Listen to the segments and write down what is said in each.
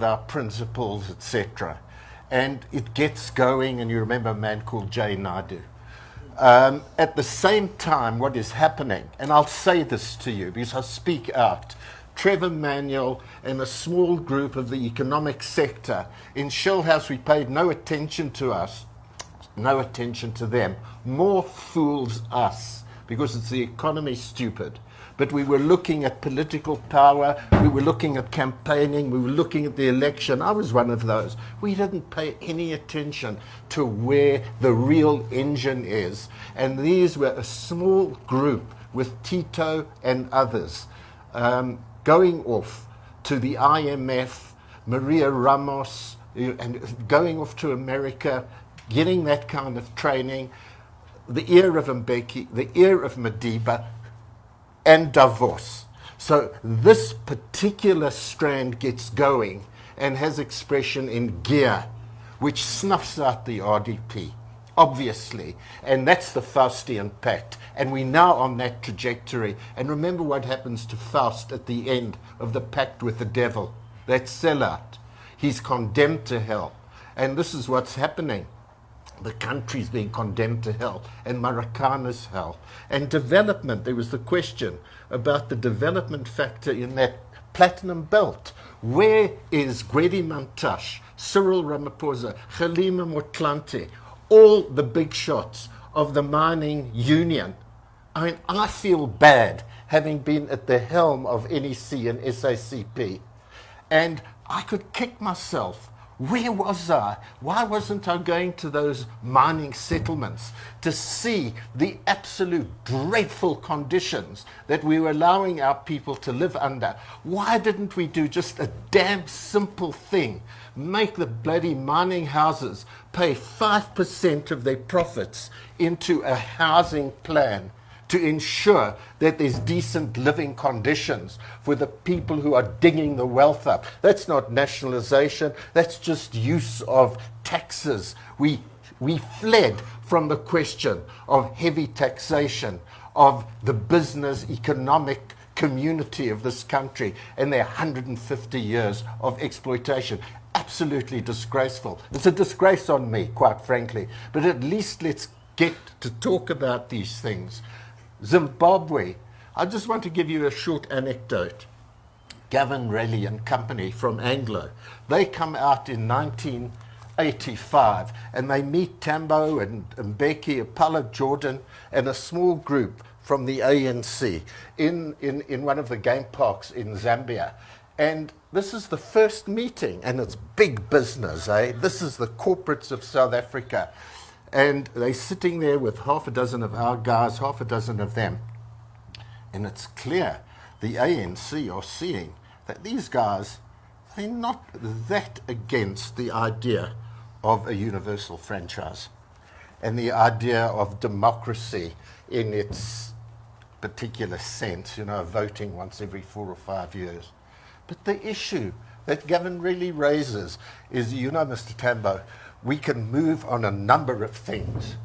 our principles, etc. And it gets going, and you remember a man called Jay Naidu. At the same time, what is happening, and I'll say this to you because I speak out, Trevor Manuel and a small group of the economic sector in Shellhouse, we paid no attention to us, no attention to them. More fools us because it's the economy stupid. But we were looking at political power, we were looking at campaigning, we were looking at the election. I was one of those. We didn't pay any attention to where the real engine is. And these were a small group with Tito and others going off to the IMF, Maria Ramos, and going off to America, getting that kind of training, the ear of Mbeki, the ear of Madiba, and Davos. So this particular strand gets going and has expression in gear, which snuffs out the RDP, obviously. And that's the Faustian Pact. And we're now on that trajectory. And remember what happens to Faust at the end of the pact with the devil. That sellout. He's condemned to hell. And this is what's happening. The country's being condemned to hell, and Maracana's hell. And development, there was the question about the development factor in that platinum belt. Where is Gwedi Mantashe, Cyril Ramaphosa, Kgalema Motlanthe, all the big shots of the mining union? I mean, I feel bad having been at the helm of NEC and SACP, and I could kick myself. Where was I? Why wasn't I going to those mining settlements to see the absolute dreadful conditions that we were allowing our people to live under? Why didn't we do just a damn simple thing? Make the bloody mining houses pay 5% of their profits into a housing plan to ensure that there's decent living conditions for the people who are digging the wealth up. That's not nationalization, that's just use of taxes. We fled from the question of heavy taxation of the business economic community of this country and their 150 years of exploitation. Absolutely disgraceful. It's a disgrace on me, quite frankly, but at least let's get to talk about these things. Zimbabwe, I just want to give you a short anecdote. Gavin Raleigh and company from Anglo, they come out in 1985 and they meet Tambo and Mbeki, Apollo Jordan, and a small group from the ANC in one of the game parks in Zambia. And this is the first meeting, and it's big business, eh? This is the corporates of South Africa. And they're sitting there with half a dozen of our guys, half a dozen of them. And it's clear the ANC are seeing that these guys, they're not that against the idea of a universal franchise and the idea of democracy in its particular sense, you know, voting once every 4 or 5 years. But the issue that Gavin really raises is, you know, Mr. Tambo, we can move on a number of things,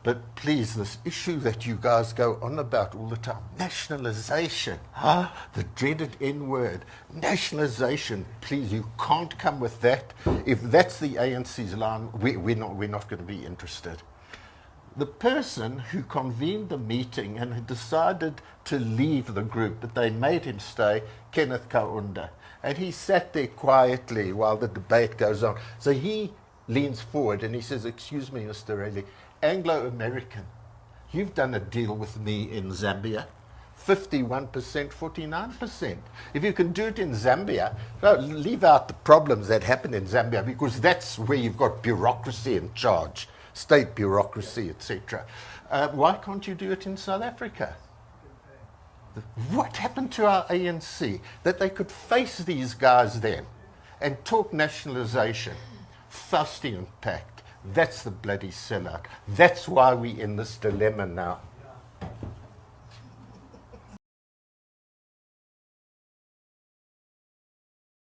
but please, this issue that you guys go on about all the time, nationalization, the dreaded N word, nationalization, please, you can't come with that. If that's the ANC's line, we're not going to be interested. The person who convened the meeting and had decided to leave the group, but they made him stay, Kenneth Kaunda, and he sat there quietly while the debate goes on. So he leans forward and he says, "Excuse me, Mr. Raleigh, Anglo-American, you've done a deal with me in Zambia, 51%, 49%. If you can do it in Zambia, no, leave out the problems that happen in Zambia, because that's where you've got bureaucracy in charge, state bureaucracy, etc. Why can't you do it in South Africa?" What happened to our ANC that they could face these guys then and talk nationalization? Faustian Pact. That's the bloody sellout. That's why we're in this dilemma now.